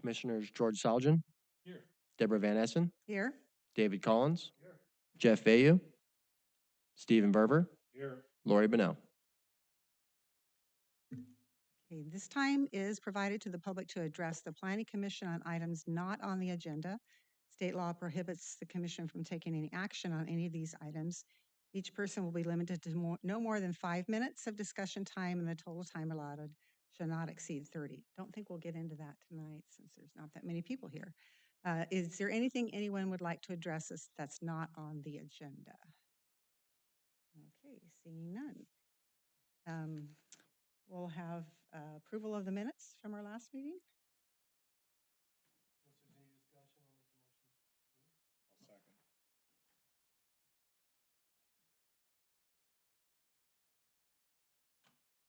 Commissioners George Salgin. Here. Deborah Van Essen. Here. David Collins. Here. Jeff Vayu. Stephen Berber. Here. Lori Bennell. Okay, this time is provided to the public to address the Planning Commission on items not on the agenda. State law prohibits the commission from taking any action on any of these items. Each person will be limited to no more than 5 minutes of discussion time, and the total time allotted shall not exceed 30. Don't think we'll get into that tonight since there's not that many people here. Is there anything anyone would like to address us that's not on the agenda? Okay, seeing none. We'll have approval of the minutes from our last meeting.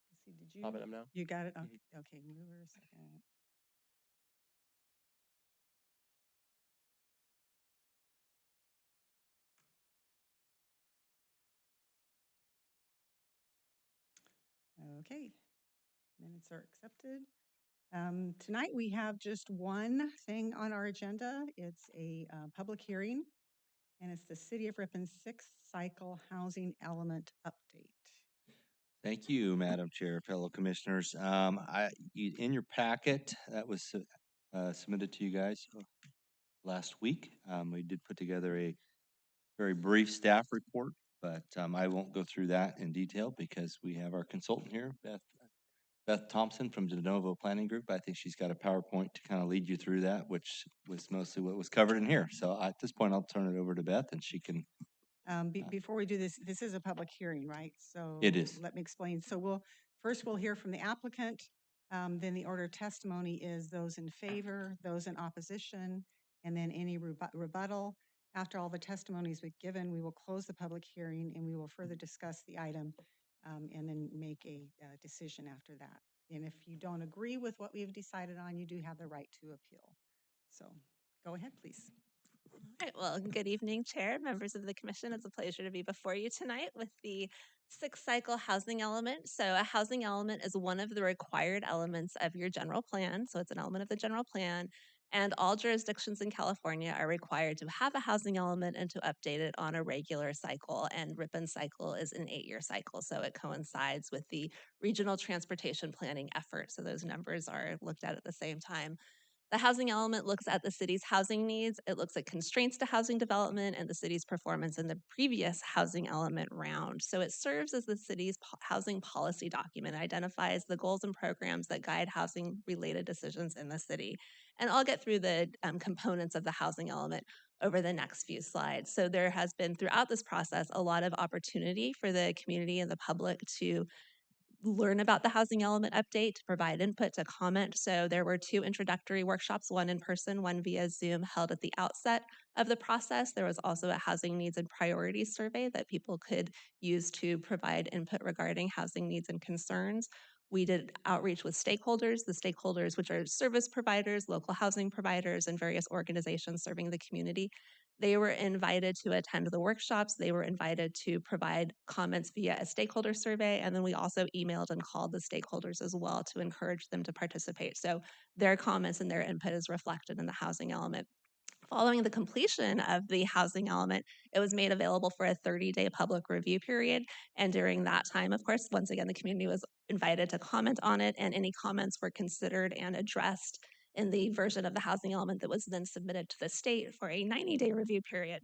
Let's see, did you? Pop it up now. You got it? Okay, okay, mover second. Okay, minutes are accepted. Tonight we have just one thing on our agenda. It's a public hearing, and it's the City of Ripon sixth cycle housing element update. Thank you, Madam Chair, fellow commissioners. In your packet that was submitted to you guys last week, we did put together a very brief staff report, but I won't go through that in detail because we have our consultant here, Beth Thompson from De Novo Planning Group. I think she's got a PowerPoint to kind of lead you through that, which was mostly what was covered in here. So at this point, I'll turn it over to Beth and she can. Before we do this is a public hearing, right? So It is. Let me explain. So we'll hear from the applicant. Then the order of testimony is those in favor, those in opposition, and then any rebuttal. After all the testimonies we've given, we will close the public hearing and we will further discuss the item and then make a decision after that. And if you don't agree with what we've decided on, you do have the right to appeal. So go ahead, please. All right, well, good evening, Chair, members of the Commission. It's a pleasure to be before you tonight with the sixth cycle housing element. So a housing element is one of the required elements of your general plan. So it's an element of the general plan. And all jurisdictions in California are required to have a housing element and to update it on a regular cycle. And Ripon cycle is an 8-year cycle. So it coincides with the regional transportation planning effort. So those numbers are looked at the same time. The housing element looks at the city's housing needs. It looks at constraints to housing development and the city's performance in the previous housing element round. So it serves as the city's housing policy document. It identifies the goals and programs that guide housing related decisions in the city. And I'll get through the components of the housing element over the next few slides. So there has been throughout this process a lot of opportunity for the community and the public to learn about the housing element update, to provide input, to comment. So there were 2 introductory workshops, one in person, one via Zoom, held at the outset of the process. There was also a housing needs and priorities survey that people could use to provide input regarding housing needs and concerns. We did outreach with stakeholders, the stakeholders which are service providers, local housing providers, and various organizations serving the community. They were invited to attend the workshops. They were invited to provide comments via a stakeholder survey. And then we also emailed and called the stakeholders as well to encourage them to participate. So their comments and their input is reflected in the housing element. Following the completion of the housing element, it was made available for a 30-day public review period. And during that time, of course, once again, the community was invited to comment on it, and any comments were considered and addressed in the version of the housing element that was then submitted to the state for a 90-day review period.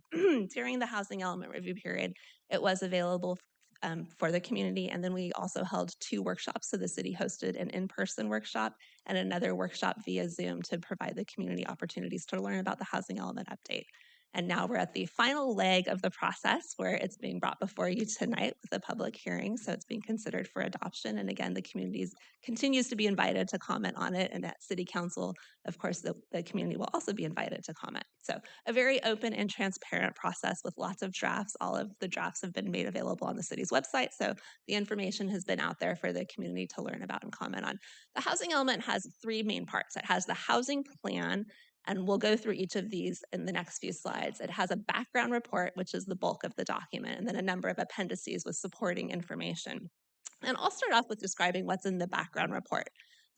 During the housing element review period, it was available for the community. And then we also held 2 workshops. So the city hosted an in-person workshop and another workshop via Zoom to provide the community opportunities to learn about the housing element update. And now we're at the final leg of the process where it's being brought before you tonight with a public hearing. So it's being considered for adoption. And again, the community continues to be invited to comment on it. And at City Council, of course, the community will also be invited to comment. So a very open and transparent process with lots of drafts. All of the drafts have been made available on the city's website. So the information has been out there for the community to learn about and comment on. The housing element has 3 main parts. It has the housing plan, and we'll go through each of these in the next few slides. It has a background report, which is the bulk of the document, and then a number of appendices with supporting information. And I'll start off with describing what's in the background report.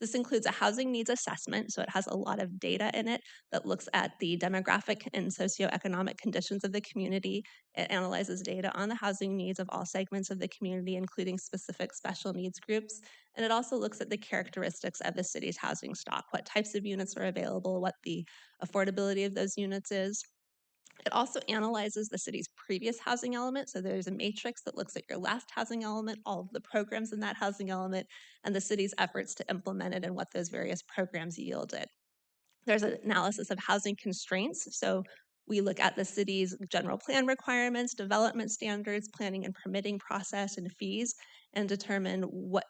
This includes a housing needs assessment, so it has a lot of data in it that looks at the demographic and socioeconomic conditions of the community. It analyzes data on the housing needs of all segments of the community, including specific special needs groups. And it also looks at the characteristics of the city's housing stock, what types of units are available, what the affordability of those units is. It also analyzes the city's previous housing element. So there's a matrix that looks at your last housing element, all of the programs in that housing element, and the city's efforts to implement it and what those various programs yielded. There's an analysis of housing constraints. So we look at the city's general plan requirements, development standards, planning and permitting process, and fees, and determine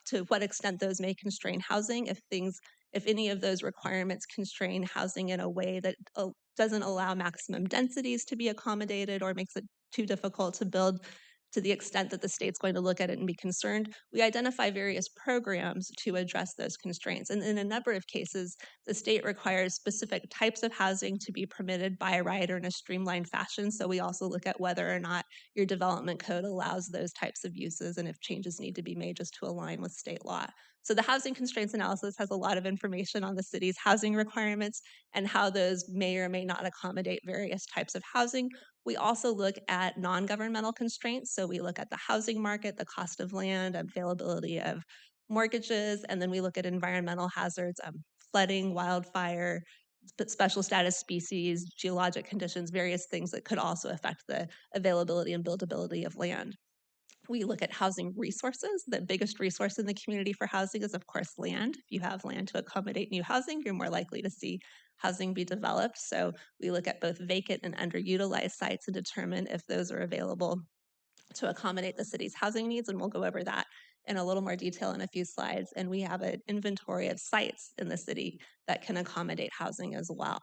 to what extent those may constrain housing. If any of those requirements constrain housing in a way that doesn't allow maximum densities to be accommodated or makes it too difficult to build to the extent that the state's going to look at it and be concerned, we identify various programs to address those constraints. And in a number of cases, the state requires specific types of housing to be permitted by right or in a streamlined fashion. So we also look at whether or not your development code allows those types of uses and if changes need to be made just to align with state law. So the housing constraints analysis has a lot of information on the city's housing requirements and how those may or may not accommodate various types of housing. We also look at non-governmental constraints. So we look at the housing market, the cost of land, availability of mortgages, and then we look at environmental hazards, flooding, wildfire, special status species, geologic conditions, various things that could also affect the availability and buildability of land. We look at housing resources. The biggest resource in the community for housing is, of course, land. If you have land to accommodate new housing, you're more likely to see housing be developed. So we look at both vacant and underutilized sites and determine if those are available to accommodate the city's housing needs. And we'll go over that in a little more detail in a few slides. And we have an inventory of sites in the city that can accommodate housing as well.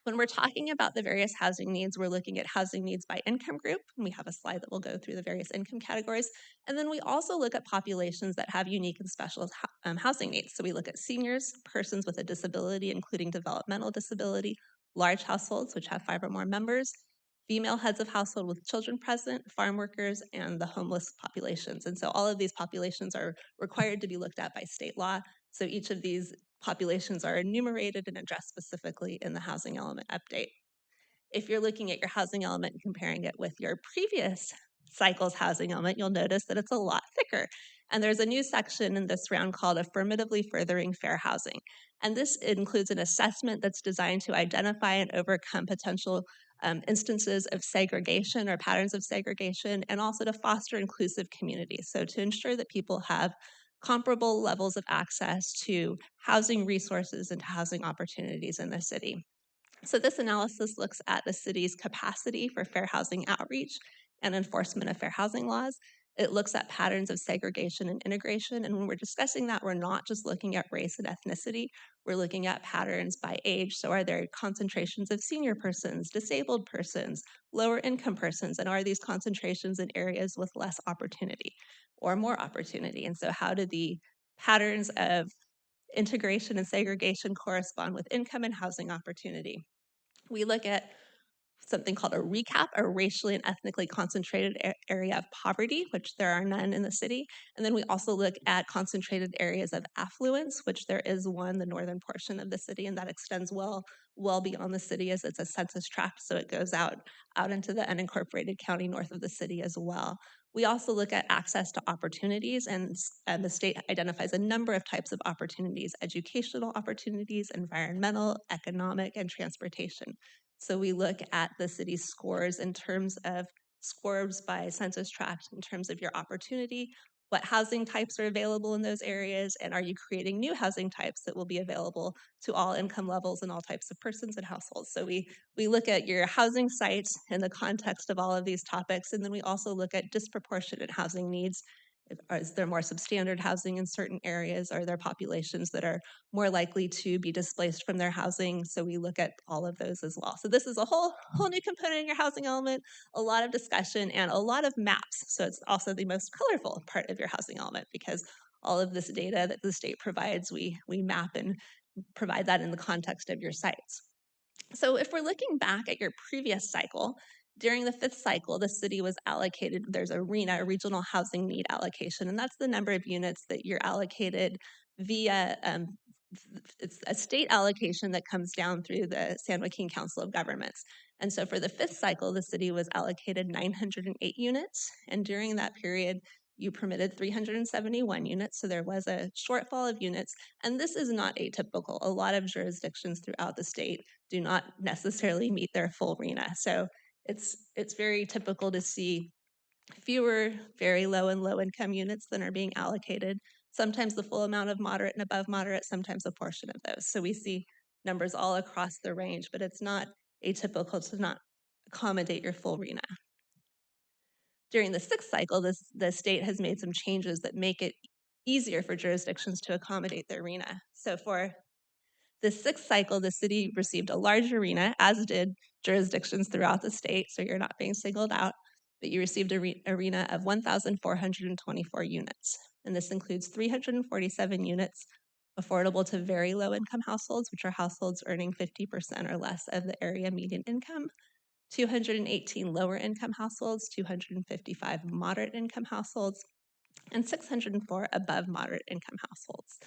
When we're talking about the various housing needs, we're looking at housing needs by income group. And we have a slide that will go through the various income categories. And then we also look at populations that have unique and special housing needs. So we look at seniors, persons with a disability, including developmental disability, large households, which have 5 or more members, female heads of household with children present, farm workers, and the homeless populations. And so all of these populations are required to be looked at by state law. So each of these populations are enumerated and addressed specifically in the housing element update. If you're looking at your housing element and comparing it with your previous cycle's housing element, you'll notice that it's a lot thicker. And there's a new section in this round called Affirmatively Furthering Fair Housing. And this includes an assessment that's designed to identify and overcome potential instances of segregation or patterns of segregation, and also to foster inclusive communities. So to ensure that people have comparable levels of access to housing resources and to housing opportunities in the city. So this analysis looks at the city's capacity for fair housing outreach and enforcement of fair housing laws. It looks at patterns of segregation and integration. And when we're discussing that, we're not just looking at race and ethnicity, we're looking at patterns by age. So are there concentrations of senior persons, disabled persons, lower income persons, and are these concentrations in areas with less opportunity or more opportunity? And so how do the patterns of integration and segregation correspond with income and housing opportunity? We look at something called a RECAP, a racially and ethnically concentrated area of poverty, which there are none in the city. And then we also look at concentrated areas of affluence, which there is one, the northern portion of the city, and that extends well beyond the city as it's a census tract, so it goes out into the unincorporated county north of the city as well. We also look at access to opportunities, and the state identifies a number of types of opportunities: educational opportunities, environmental, economic, and transportation. So we look at the city's scores in terms of scores by census tract, in terms of your opportunity, what housing types are available in those areas, and are you creating new housing types that will be available to all income levels and all types of persons and households. So we look at your housing sites in the context of all of these topics, and then we also look at disproportionate housing needs. Is there more substandard housing in certain areas? Are there populations that are more likely to be displaced from their housing? So we look at all of those as well. So this is a whole new component in your housing element, a lot of discussion and a lot of maps. So it's also the most colorful part of your housing element, because all of this data that the state provides, we map and provide that in the context of your sites. So if we're looking back at your previous cycle, during the 5th cycle, the city was allocated, there's a RHNA, a regional housing need allocation, and that's the number of units that you're allocated via it's a state allocation that comes down through the San Joaquin Council of Governments. And so for the 5th cycle, the city was allocated 908 units. And during that period, you permitted 371 units. So there was a shortfall of units. And this is not atypical. A lot of jurisdictions throughout the state do not necessarily meet their full RENA. So it's very typical to see fewer very low and low income units than are being allocated. Sometimes the full amount of moderate and above moderate, sometimes a portion of those. So we see numbers all across the range, but it's not atypical to not accommodate your full RENA. During the 6th cycle, the state has made some changes that make it easier for jurisdictions to accommodate their RENA. So for the 6th cycle, the city received a larger RENA, as did jurisdictions throughout the state, so you're not being singled out, but you received a RENA of 1,424 units. And this includes 347 units affordable to very low income households, which are households earning 50% or less of the area median income, 218 lower income households, 255 moderate income households, and 604 above moderate income households.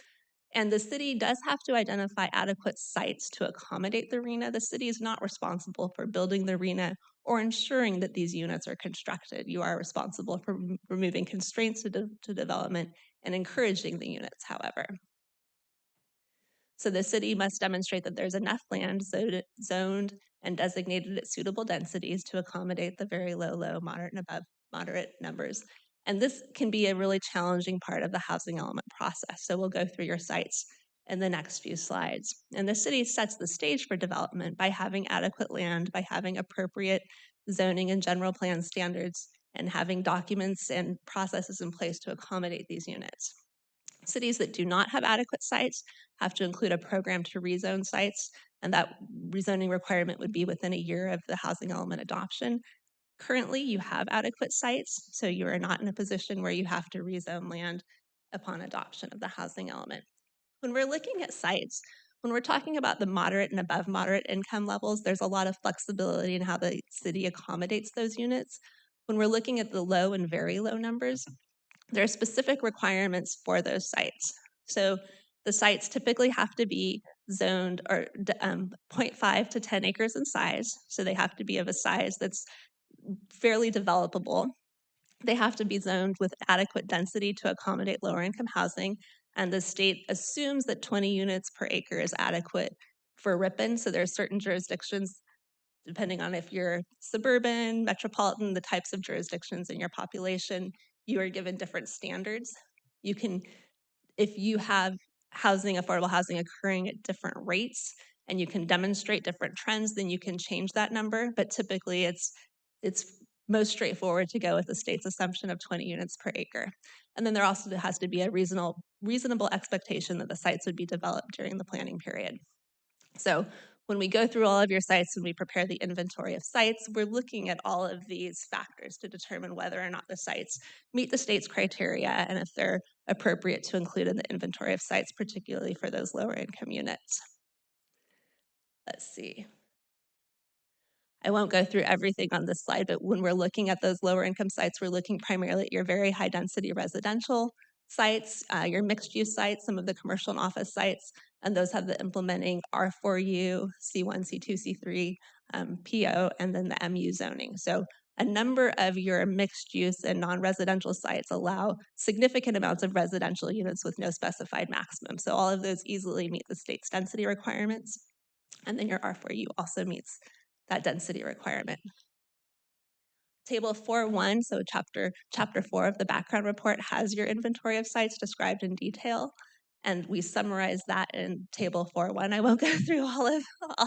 And the city does have to identify adequate sites to accommodate the RENA. The city is not responsible for building the RENA or ensuring that these units are constructed. You are responsible for removing constraints to development and encouraging the units, however. So the city must demonstrate that there's enough land zoned and designated at suitable densities to accommodate the very low, low, moderate, and above moderate numbers. And this can be a really challenging part of the housing element process. So we'll go through your sites in the next few slides. And the city sets the stage for development by having adequate land, by having appropriate zoning and general plan standards, and having documents and processes in place to accommodate these units. Cities that do not have adequate sites have to include a program to rezone sites, and that rezoning requirement would be within a year of the housing element adoption. Currently, you have adequate sites, so you are not in a position where you have to rezone land upon adoption of the housing element. When we're looking at sites, when we're talking about the moderate and above moderate income levels, there's a lot of flexibility in how the city accommodates those units. When we're looking at the low and very low numbers, there are specific requirements for those sites. So the sites typically have to be zoned or 0.5 to 10 acres in size. So they have to be of a size that's fairly developable. They have to be zoned with adequate density to accommodate lower income housing. And the state assumes that 20 units per acre is adequate for Ripon. So there are certain jurisdictions, depending on if you're suburban, metropolitan, the types of jurisdictions in your population, you are given different standards. You can, if you have housing, affordable housing occurring at different rates, and you can demonstrate different trends, then you can change that number. But typically it's most straightforward to go with the state's assumption of 20 units per acre. And then there also has to be a reasonable expectation that the sites would be developed during the planning period. So when we go through all of your sites and we prepare the inventory of sites, we're looking at all of these factors to determine whether or not the sites meet the state's criteria and if they're appropriate to include in the inventory of sites, particularly for those lower income units. Let's see. I won't go through everything on this slide, but when we're looking at those lower income sites, we're looking primarily at your very high density residential sites, your mixed use sites, some of the commercial and office sites, and those have the implementing R4U, C1, C2, C3, PO, and then the MU zoning. So a number of your mixed use and non-residential sites allow significant amounts of residential units with no specified maximum. So all of those easily meet the state's density requirements. And then your R4U also meets that density requirement. Table 4.1, so chapter 4 of the background report has your inventory of sites described in detail, and we summarize that in table 4.1. I won't go through all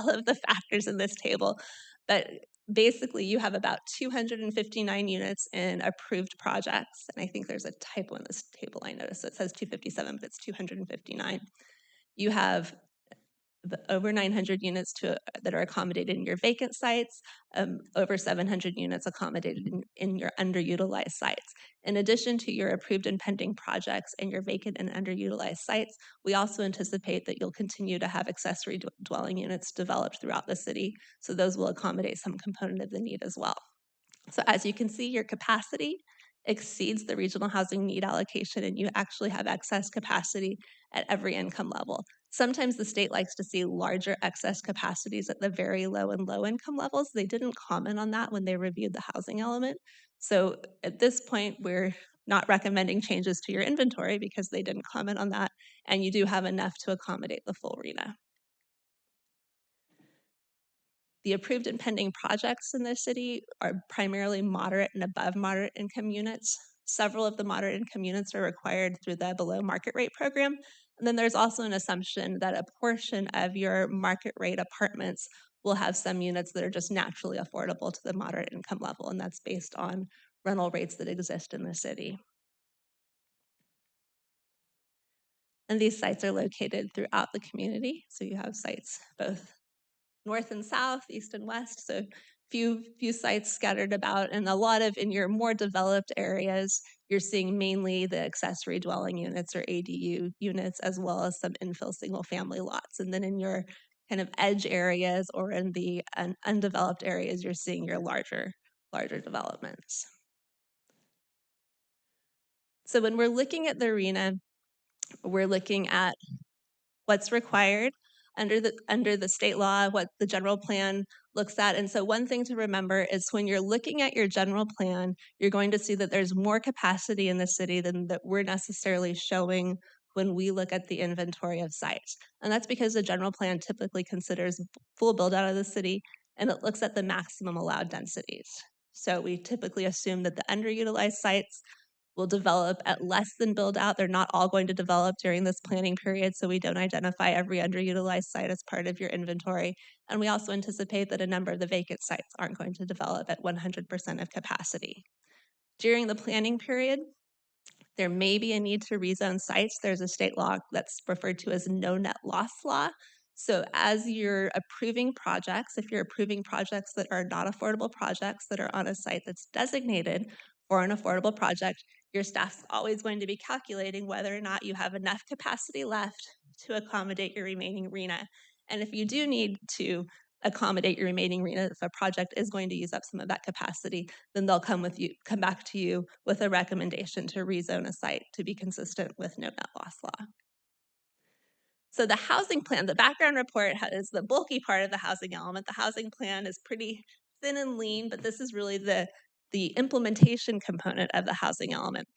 of the factors in this table, but basically you have about 259 units in approved projects, and I think there's a typo in this table I noticed. So it says 257, but it's 259. You have over 900 units that are accommodated in your vacant sites, over 700 units accommodated in your underutilized sites. In addition to your approved and pending projects and your vacant and underutilized sites, we also anticipate that you'll continue to have accessory dwelling units developed throughout the city, so those will accommodate some component of the need as well. So as you can see, your capacity exceeds the regional housing need allocation and you actually have excess capacity at every income level. Sometimes the state likes to see larger excess capacities at the very low and low income levels. They didn't comment on that when they reviewed the housing element. So at this point, we're not recommending changes to your inventory because they didn't comment on that, and you do have enough to accommodate the full RHNA. The approved and pending projects in the city are primarily moderate and above moderate income units. Several of the moderate income units are required through the below market rate program. And then there's also an assumption that a portion of your market rate apartments will have some units that are just naturally affordable to the moderate income level, and that's based on rental rates that exist in the city. And these sites are located throughout the community. So you have sites both north and south, east and west. So few sites scattered about, and a lot of in your more developed areas, you're seeing mainly the accessory dwelling units or ADU units, as well as some infill single family lots. And then in your kind of edge areas or in the undeveloped areas, you're seeing your larger developments. So when we're looking at the RHNA, we're looking at what's required under the state law, what the general plan looks at. And so one thing to remember is when you're looking at your general plan, you're going to see that there's more capacity in the city than that we're necessarily showing when we look at the inventory of sites. And that's because the general plan typically considers full build out of the city and it looks at the maximum allowed densities. So we typically assume that the underutilized sites will develop at less than build out. They're not all going to develop during this planning period, so we don't identify every underutilized site as part of your inventory. And we also anticipate that a number of the vacant sites aren't going to develop at 100% of capacity. During the planning period, there may be a need to rezone sites. There's a state law that's referred to as no net loss law. So as you're approving projects, if you're approving projects that are not affordable projects that are on a site that's designated for an affordable project, your staff's always going to be calculating whether or not you have enough capacity left to accommodate your remaining RHNA. And if you do need to accommodate your remaining RHNA, if a project is going to use up some of that capacity, then they'll come back to you with a recommendation to rezone a site to be consistent with no net loss law. So the housing plan, the background report is the bulky part of the housing element. The housing plan is pretty thin and lean, but this is really the implementation component of the housing element.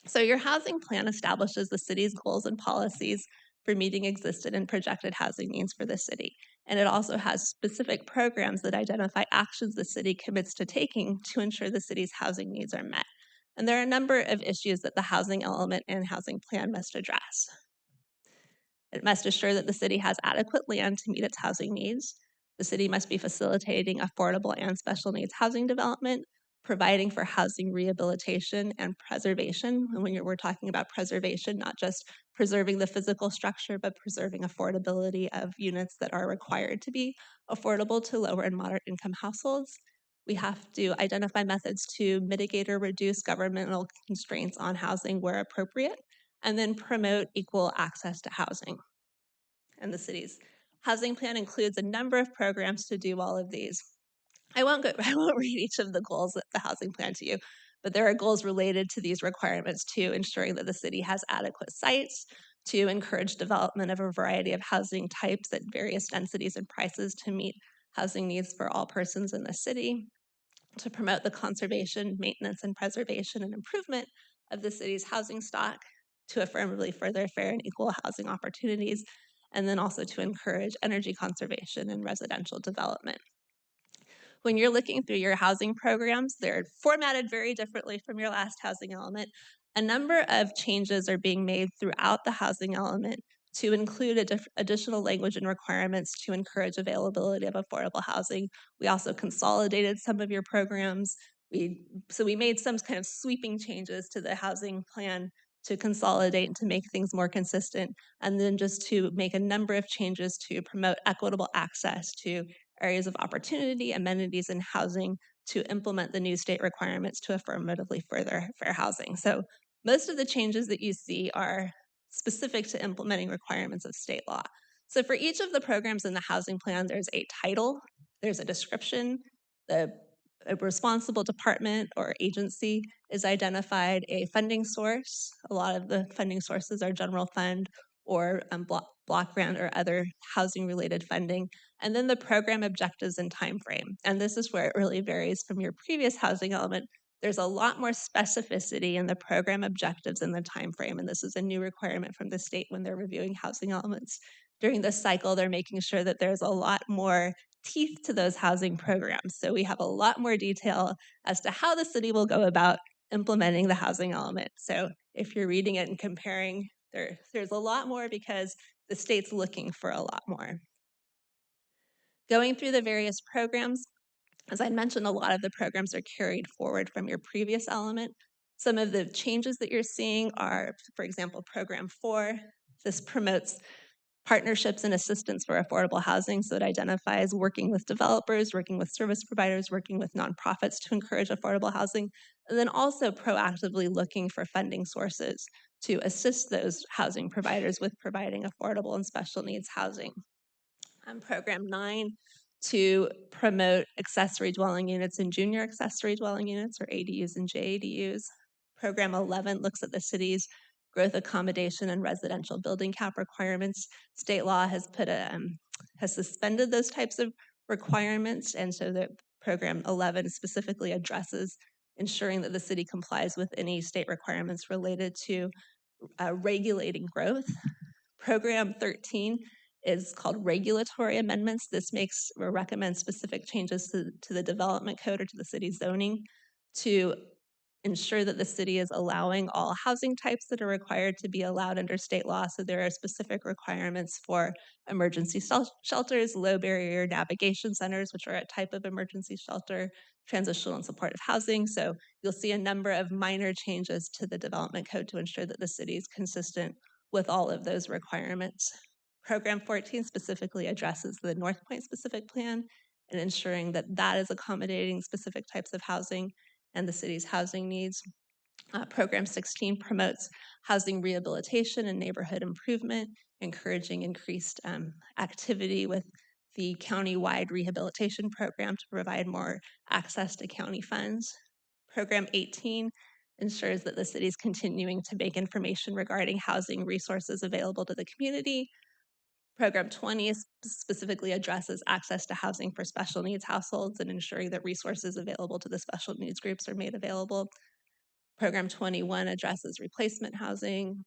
So your housing plan establishes the city's goals and policies for meeting existed and projected housing needs for the city. And it also has specific programs that identify actions the city commits to taking to ensure the city's housing needs are met. And there are a number of issues that the housing element and housing plan must address. It must assure that the city has adequate land to meet its housing needs. The city must be facilitating affordable and special needs housing development, providing for housing rehabilitation and preservation. And when we're talking about preservation, not just preserving the physical structure, but preserving affordability of units that are required to be affordable to lower and moderate income households. We have to identify methods to mitigate or reduce governmental constraints on housing where appropriate, and then promote equal access to housing. And the city's housing plan includes a number of programs to do all of these. I won't read each of the goals of the housing plan to you, but there are goals related to these requirements to ensuring that the city has adequate sites, to encourage development of a variety of housing types at various densities and prices to meet housing needs for all persons in the city, to promote the conservation, maintenance, and preservation and improvement of the city's housing stock, to affirmatively further fair and equal housing opportunities, and then also to encourage energy conservation and residential development. When you're looking through your housing programs, they're formatted very differently from your last housing element. A number of changes are being made throughout the housing element to include additional language and requirements to encourage availability of affordable housing. We also consolidated some of your programs. So we made some kind of sweeping changes to the housing plan to consolidate and to make things more consistent, and then just to make a number of changes to promote equitable access to areas of opportunity, amenities, and housing to implement the new state requirements to affirmatively further fair housing. So most of the changes that you see are specific to implementing requirements of state law. So for each of the programs in the housing plan, there's a title, there's a description, the a responsible department or agency is identified, a funding source. A lot of the funding sources are general fund or block grant or other housing related funding. And then the program objectives and time frame. And this is where it really varies from your previous housing element. There's a lot more specificity in the program objectives and the time frame. And this is a new requirement from the state when they're reviewing housing elements. During this cycle, they're making sure that there's a lot more teeth to those housing programs. So we have a lot more detail as to how the city will go about implementing the housing element. So if you're reading it and comparing, there's a lot more because the state's looking for a lot more. Going through the various programs, as I mentioned, a lot of the programs are carried forward from your previous element. Some of the changes that you're seeing are, for example, Program 4. This promotes partnerships and assistance for affordable housing. So it identifies working with developers, working with service providers, working with nonprofits to encourage affordable housing, and then also proactively looking for funding sources to assist those housing providers with providing affordable and special needs housing. Program 9 to promote accessory dwelling units and junior accessory dwelling units, or ADUs and JADUs. Program 11 looks at the city's growth accommodation and residential building cap requirements. State law has suspended those types of requirements, and so the Program 11 specifically addresses ensuring that the city complies with any state requirements related to regulating growth. Program 13 is called regulatory amendments. This makes or recommends specific changes to the development code or to the city's zoning to ensure that the city is allowing all housing types that are required to be allowed under state law. So there are specific requirements for emergency shelters, low barrier navigation centers, which are a type of emergency shelter, transitional and supportive housing. So you'll see a number of minor changes to the development code to ensure that the city is consistent with all of those requirements. Program 14 specifically addresses the North Point specific plan and ensuring that that is accommodating specific types of housing and the city's housing needs. Program 16 promotes housing rehabilitation and neighborhood improvement, encouraging increased activity with the county-wide rehabilitation program to provide more access to county funds. Program 18 ensures that the city is continuing to make information regarding housing resources available to the community. Program 20 specifically addresses access to housing for special needs households and ensuring that resources available to the special needs groups are made available. Program 21 addresses replacement housing.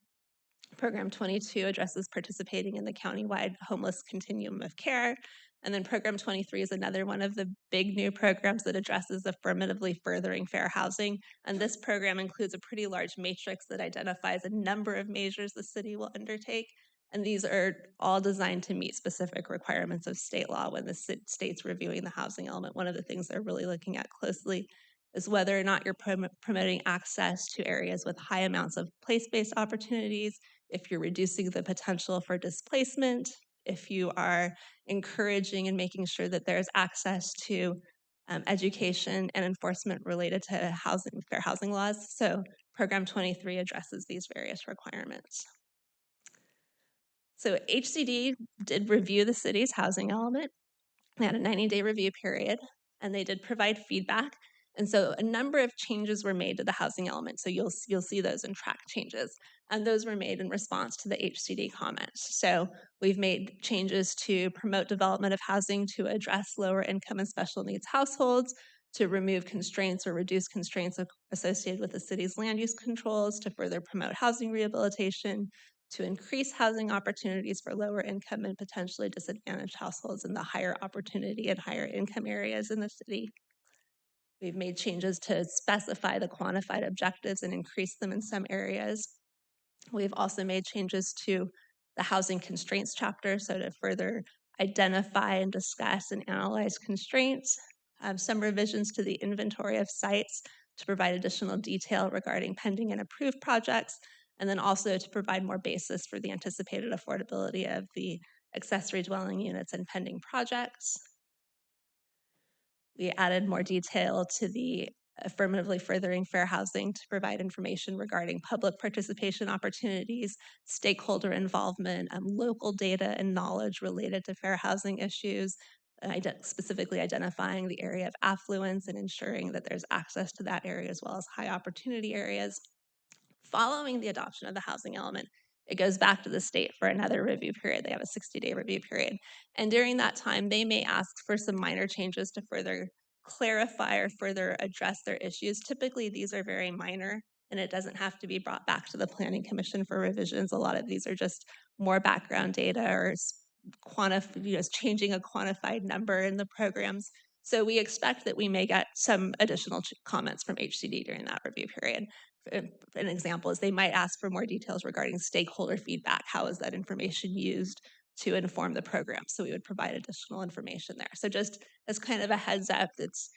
Program 22 addresses participating in the countywide homeless continuum of care. And then Program 23 is another one of the big new programs that addresses affirmatively furthering fair housing. And this program includes a pretty large matrix that identifies a number of measures the city will undertake. And these are all designed to meet specific requirements of state law when the state's reviewing the housing element. One of the things they're really looking at closely is whether or not you're promoting access to areas with high amounts of place-based opportunities, if you're reducing the potential for displacement, if you are encouraging and making sure that there's access to education and enforcement related to fair housing laws. So Program 23 addresses these various requirements. So HCD did review the city's housing element. They had a 90-day review period, and they did provide feedback. And so a number of changes were made to the housing element. So you'll see those in track changes. And those were made in response to the HCD comments. So we've made changes to promote development of housing to address lower income and special needs households, to remove constraints or reduce constraints associated with the city's land use controls, to further promote housing rehabilitation, to increase housing opportunities for lower income and potentially disadvantaged households in the higher opportunity and higher income areas in the city. We've made changes to specify the quantified objectives and increase them in some areas. We've also made changes to the housing constraints chapter, so to further identify and discuss and analyze constraints. Some revisions to the inventory of sites to provide additional detail regarding pending and approved projects, and then also to provide more basis for the anticipated affordability of the accessory dwelling units and pending projects. We added more detail to the affirmatively furthering fair housing to provide information regarding public participation opportunities, stakeholder involvement, local data and knowledge related to fair housing issues, specifically identifying the area of affluence and ensuring that there's access to that area as well as high opportunity areas. Following the adoption of the housing element, it goes back to the state for another review period. They have a 60-day review period. And during that time, they may ask for some minor changes to further clarify or further address their issues. Typically, these are very minor and it doesn't have to be brought back to the Planning Commission for revisions. A lot of these are just more background data or changing a quantified number in the programs. So we expect that we may get some additional comments from HCD during that review period. An example is they might ask for more details regarding stakeholder feedback. How is that information used to inform the program? So we would provide additional information there. So just as kind of a heads up, it's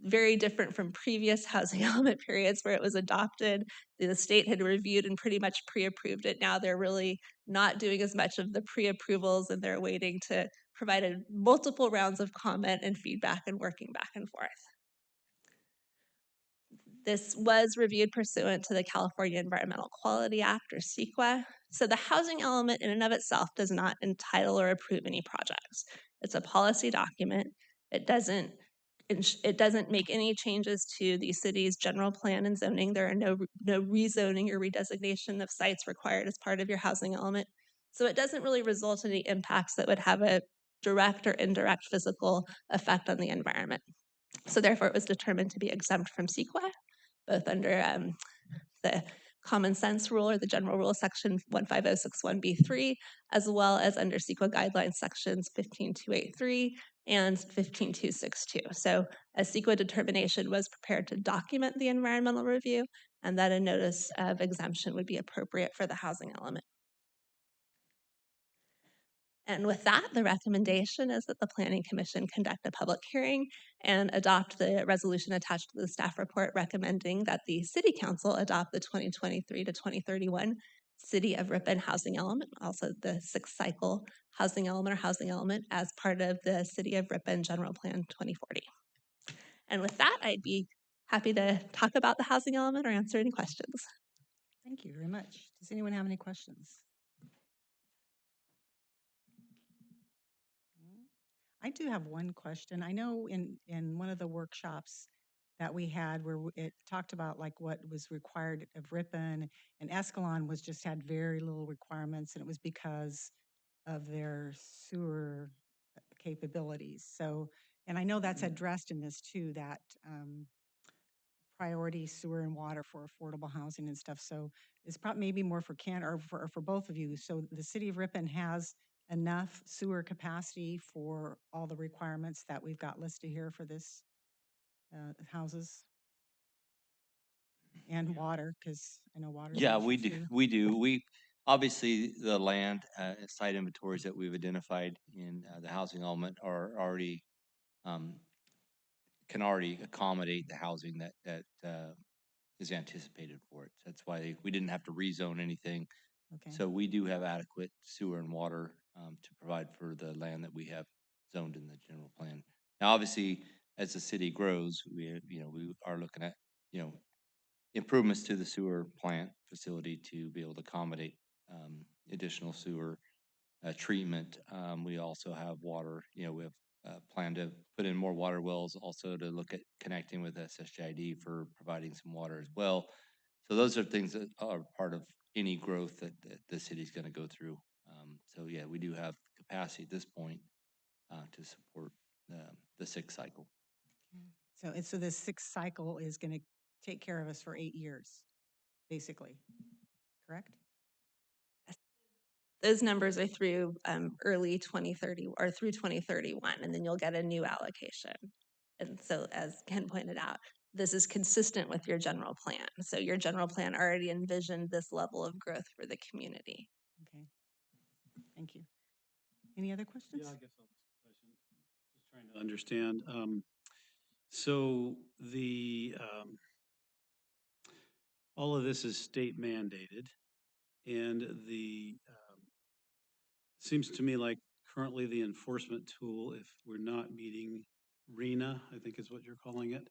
very different from previous housing element periods where it was adopted. The state had reviewed and pretty much pre-approved it. Now they're really not doing as much of the pre-approvals and they're waiting to provide multiple rounds of comment and feedback and working back and forth. This was reviewed pursuant to the California Environmental Quality Act, or CEQA. So the housing element in and of itself does not entitle or approve any projects. It's a policy document. It doesn't make any changes to the city's general plan and zoning. There are no rezoning or redesignation of sites required as part of your housing element. So it doesn't really result in any impacts that would have a direct or indirect physical effect on the environment. So therefore, it was determined to be exempt from CEQA, both under the common sense rule or the general rule section 15061B3, as well as under CEQA guidelines sections 15283 and 15262. So a CEQA determination was prepared to document the environmental review and that a notice of exemption would be appropriate for the housing element. And with that, the recommendation is that the Planning Commission conduct a public hearing and adopt the resolution attached to the staff report recommending that the City Council adopt the 2023 to 2031 City of Ripon housing element, also the sixth cycle housing element or housing element as part of the City of Ripon General Plan 2040. And with that, I'd be happy to talk about the housing element or answer any questions. Thank you very much. Does anyone have any questions? I do have one question. I know in one of the workshops that we had where it talked about like what was required of Ripon, and Escalon was just had very little requirements, and it was because of their sewer capabilities. So, and I know that's addressed in this too, that priority sewer and water for affordable housing and stuff. So it's probably maybe more for Ken or for both of you. So the city of Ripon has enough sewer capacity for all the requirements that we've got listed here for this houses and water, because I know water. Yeah, we do. We do. We obviously the land site inventories that we've identified in the housing element are already can already accommodate the housing that is anticipated for it. That's why we didn't have to rezone anything. Okay. So we do have adequate sewer and water to provide for the land that we have zoned in the general plan. Now, obviously, as the city grows, we are looking at improvements to the sewer plant facility to be able to accommodate additional sewer treatment. We also have water. We have plan to put in more water wells, also to look at connecting with SSJID for providing some water as well. So those are things that are part of any growth that the city's going to go through. So yeah, we do have capacity at this point to support the sixth cycle. So this sixth cycle is going to take care of us for 8 years, basically, correct? Those numbers are through early 2030 or through 2031, and then you'll get a new allocation. And so as Ken pointed out, this is consistent with your general plan. So your general plan already envisioned this level of growth for the community. Okay, thank you. Any other questions? Yeah, I guess I'll ask a question. Just trying to understand. So the all of this is state mandated, and the seems to me like currently the enforcement tool, if we're not meeting RENA, I think is what you're calling it,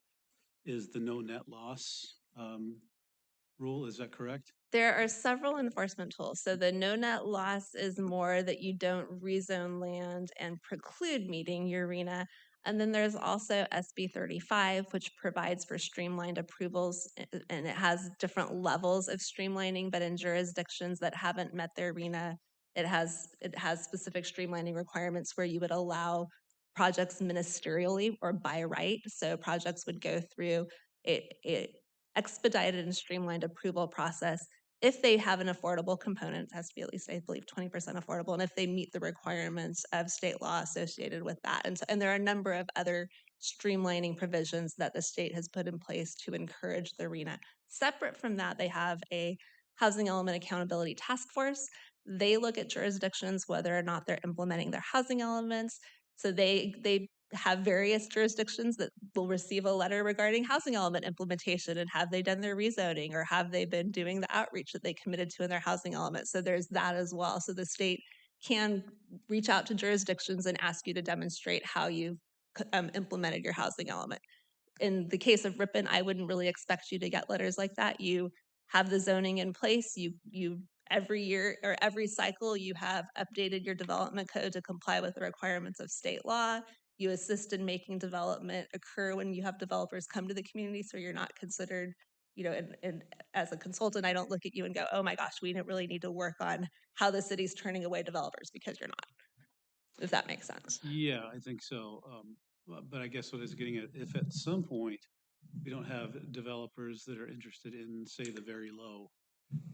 is the no net loss rule. Is that correct? There are several enforcement tools. So the no net loss is more that you don't rezone land and preclude meeting your RENA. And then there's also SB 35, which provides for streamlined approvals, and it has different levels of streamlining, but in jurisdictions that haven't met their RENA, it has specific streamlining requirements where you would allow projects ministerially or by right. So projects would go through a expedited and streamlined approval process if they have an affordable component. It has to be at least, I believe, 20% affordable, and if they meet the requirements of state law associated with that. And there are a number of other streamlining provisions that the state has put in place to encourage the RENA. Separate from that, they have a housing element accountability task force. They look at jurisdictions, whether or not they're implementing their housing elements. So they have various jurisdictions that will receive a letter regarding housing element implementation, and have they done their rezoning, or have they been doing the outreach that they committed to in their housing element. So there's that as well. So the state can reach out to jurisdictions and ask you to demonstrate how you've implemented your housing element. In the case of Ripon, I wouldn't really expect you to get letters like that. You have the zoning in place. You every year or every cycle, you have updated your development code to comply with the requirements of state law. You assist in making development occur when you have developers come to the community, so you're not considered, and as a consultant, I don't look at you and go, oh my gosh, we really need to work on how the city's turning away developers, because you're not, if that makes sense. Yeah, I think so. But I guess what I was getting at, if at some point we don't have developers that are interested in, say, the very low,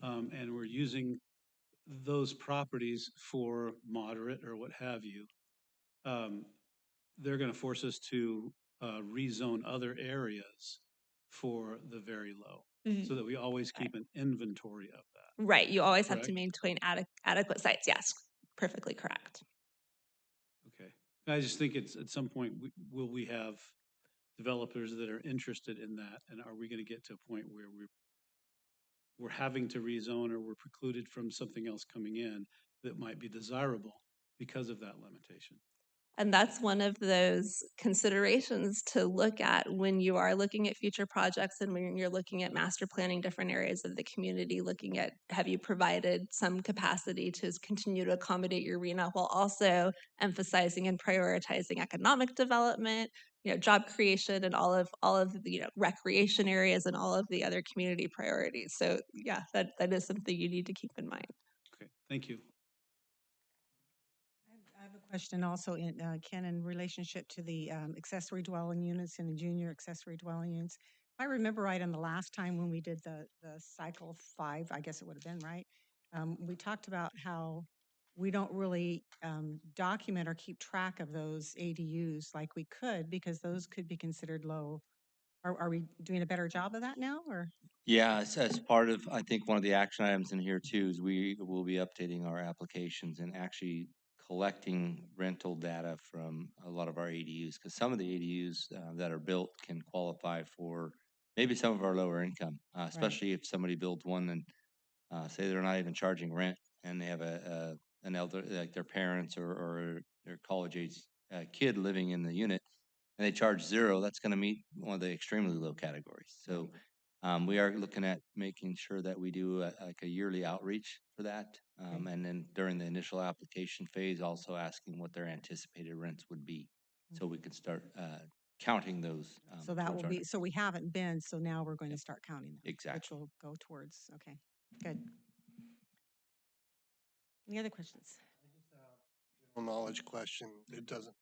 and we're using those properties for moderate or what have you, they're going to force us to rezone other areas for the very low, so that we always keep an inventory of that. Right, you always have to Correct. maintain adequate sites. Yes, perfectly correct. Okay. I just think it's at some point, will we have developers that are interested in that? And are we going to get to a point where we're having to rezone, or we're precluded from something else coming in that might be desirable because of that limitation? And that's one of those considerations to look at when you are looking at future projects, and when you're looking at master planning different areas of the community, looking at, have you provided some capacity to continue to accommodate your RENA, while also emphasizing and prioritizing economic development, job creation, and all of the, recreation areas, and all of the other community priorities. So yeah, that is something you need to keep in mind. Okay, thank you. I have a question also, Ken, in relationship to the accessory dwelling units and the junior accessory dwelling units. If I remember right, on the last time when we did the cycle 5, I guess it would have been, right? We talked about how we don't really document or keep track of those ADUs like we could, because those could be considered low. Are we doing a better job of that now, or? Yeah, as part of, I think one of the action items in here too is we will be updating our applications and actually collecting rental data from a lot of our ADUs, because some of the ADUs that are built can qualify for maybe some of our lower income, especially if somebody builds one and say they're not even charging rent, and they have an elder, like their parents or their college age kid living in the unit, and they charge 0. That's going to meet one of the extremely low categories. So we are looking at making sure that we do like a yearly outreach for that. And then during the initial application phase, also asking what their anticipated rents would be, so we can start counting those. So that towards will our- be, so we haven't been, so now we're going to start counting them. Which Exactly. will go towards, okay, good. Any other questions? General knowledge question. It doesn't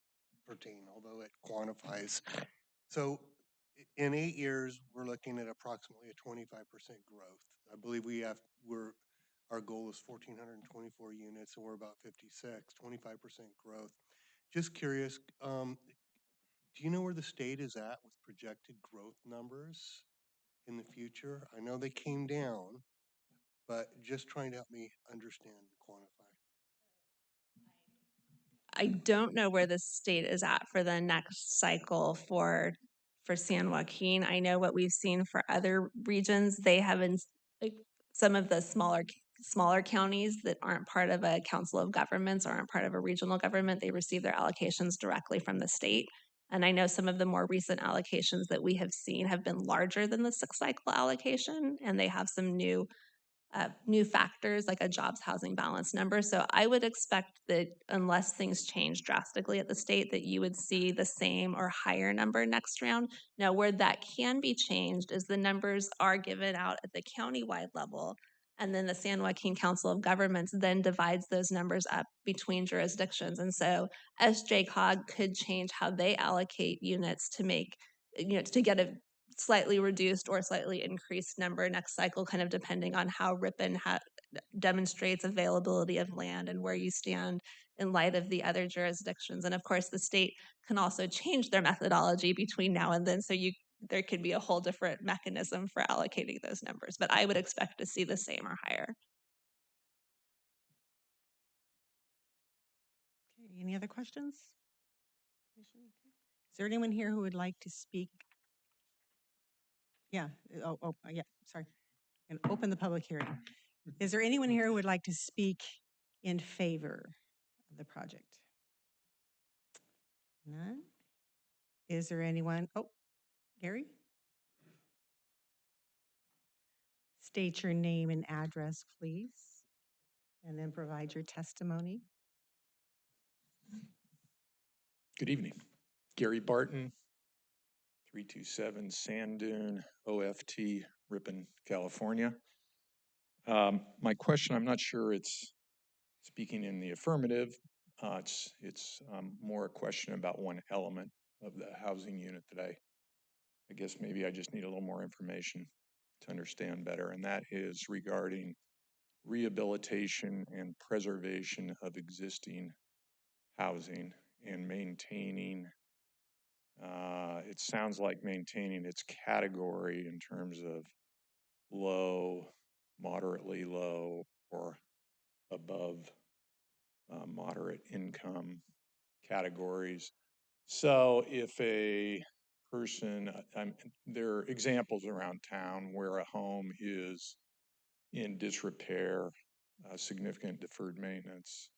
pertain, although it quantifies. So in 8 years, we're looking at approximately a 25% growth. I believe our goal is 1,424 units, and we're about 56, 25% growth. Just curious, do you know where the state is at with projected growth numbers in the future? I know they came down, but just trying to help me understand and quantify. I don't know where the state is at for the next cycle for San Joaquin. I know what we've seen for other regions. They have like some of the smaller counties that aren't part of a council of governments or aren't part of a regional government. They receive their allocations directly from the state. And I know some of the more recent allocations that we have seen have been larger than the 6-cycle allocation, and they have some new factors like a jobs housing balance number. So I would expect that unless things change drastically at the state, that you would see the same or higher number next round. Now, where that can be changed is the numbers are given out at the county-wide level, and then the San Joaquin Council of Governments then divides those numbers up between jurisdictions. And so SJCOG could change how they allocate units to make, to get a slightly reduced or slightly increased number next cycle, kind of depending on how Ripon demonstrates availability of land and where you stand in light of the other jurisdictions. And of course, the state can also change their methodology between now and then. So there could be a whole different mechanism for allocating those numbers, but I would expect to see the same or higher. Okay, any other questions? Is there anyone here who would like to speak? Yeah, yeah, sorry. And open the public hearing. Is there anyone here who would like to speak in favor of the project? None? Is there anyone? Oh, Gary? State your name and address, please, and then provide your testimony. Good evening. Gary Barton, 327 Sand Dune, OFT, Ripon, California. My question, I'm not sure it's speaking in the affirmative. It's more a question about one element of the housing unit that I guess maybe I just need a little more information to understand better, and that is regarding rehabilitation and preservation of existing housing and maintaining, it sounds like maintaining its category in terms of low, moderately low, or above moderate income categories. So if a person, there are examples around town where a home is in disrepair, significant deferred maintenance,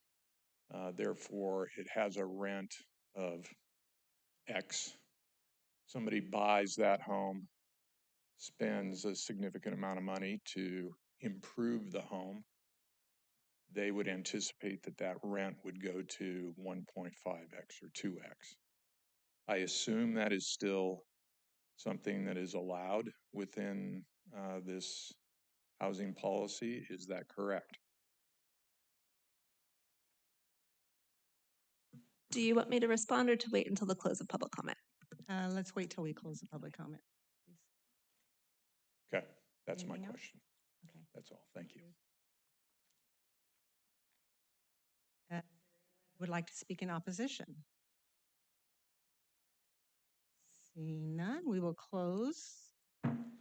therefore it has a rent of X. Somebody buys that home, spends a significant amount of money to improve the home. They would anticipate that that rent would go to 1.5x or 2x. I assume that is still something that is allowed within this housing policy. Is that correct? Do you want me to respond or to wait until the close of public comment? Let's wait till we close the public comment, please. Okay, that's my Anything else? question. Okay. That's all. Thank you. Would like to speak in opposition? Seeing none, we will close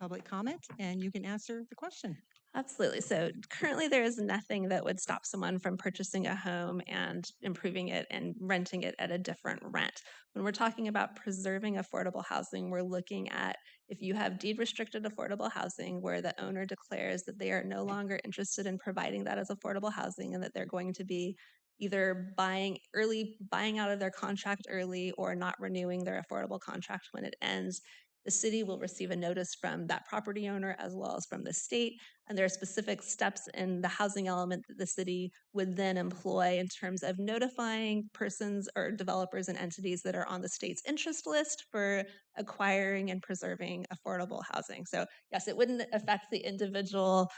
public comment and you can answer the question. Absolutely. So currently there is nothing that would stop someone from purchasing a home and improving it and renting it at a different rent. When we're talking about preserving affordable housing, we're looking at if you have deed restricted affordable housing where the owner declares that they are no longer interested in providing that as affordable housing and that they're going to be either buying out of their contract early or not renewing their affordable contract when it ends, the city will receive a notice from that property owner as well as from the state. And there are specific steps in the housing element that the city would then employ in terms of notifying persons or developers and entities that are on the state's interest list for acquiring and preserving affordable housing. So yes, it wouldn't affect the individual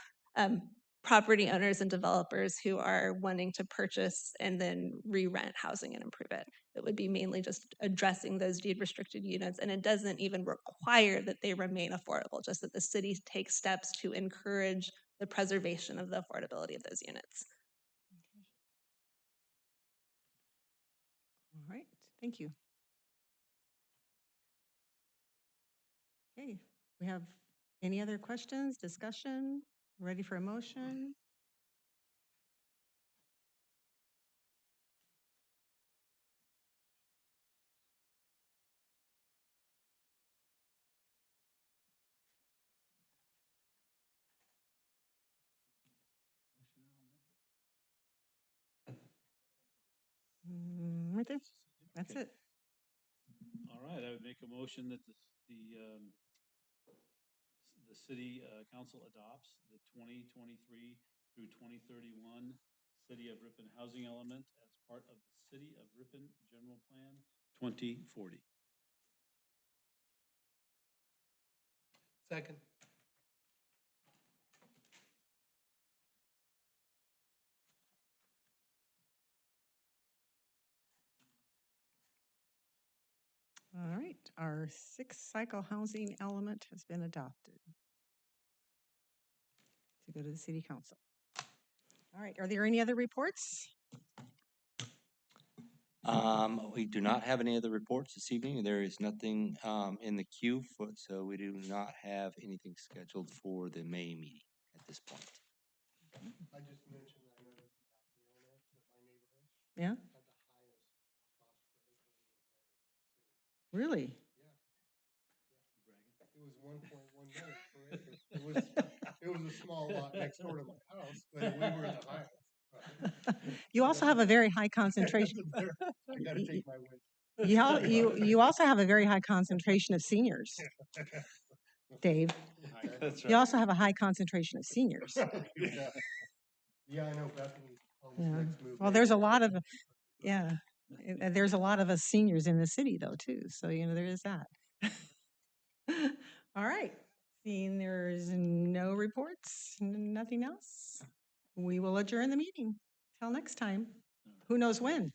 property owners and developers who are wanting to purchase and then re-rent housing and improve it. It would be mainly just addressing those deed restricted units, and it doesn't even require that they remain affordable, just that the city takes steps to encourage the preservation of the affordability of those units. All right, thank you. Okay, we have any other questions, discussion? Ready for a motion? Right there. That's it. All right. All right, I would make a motion that the city council adopts the 2023 through 2031 City of Ripon housing element as part of the City of Ripon General Plan 2040. Second. All right, our sixth cycle housing element has been adopted to go to the city council. All right, are there any other reports? We do not have any other reports this evening. There is nothing, in the queue for, so we do not have anything scheduled for the May meeting at this point. I just mentioned that I know that the housing element at my neighborhood Yeah, had the highest cost per acre in the entire city. really? It was 1.1 million per acre. It was a small lot next door to my house, but we were the highest. You also have a very high concentration. I gotta take my wins. You also have a very high concentration of seniors, Dave. That's You also have a high concentration of seniors. Yeah. Yeah, I know Bethany owns Yeah. next move. Well, there's a lot of, yeah, there's a lot of us seniors in the city though, too. So, there is that. All right. Seeing there's no reports, nothing else, we will adjourn the meeting. Till next time. Who knows when?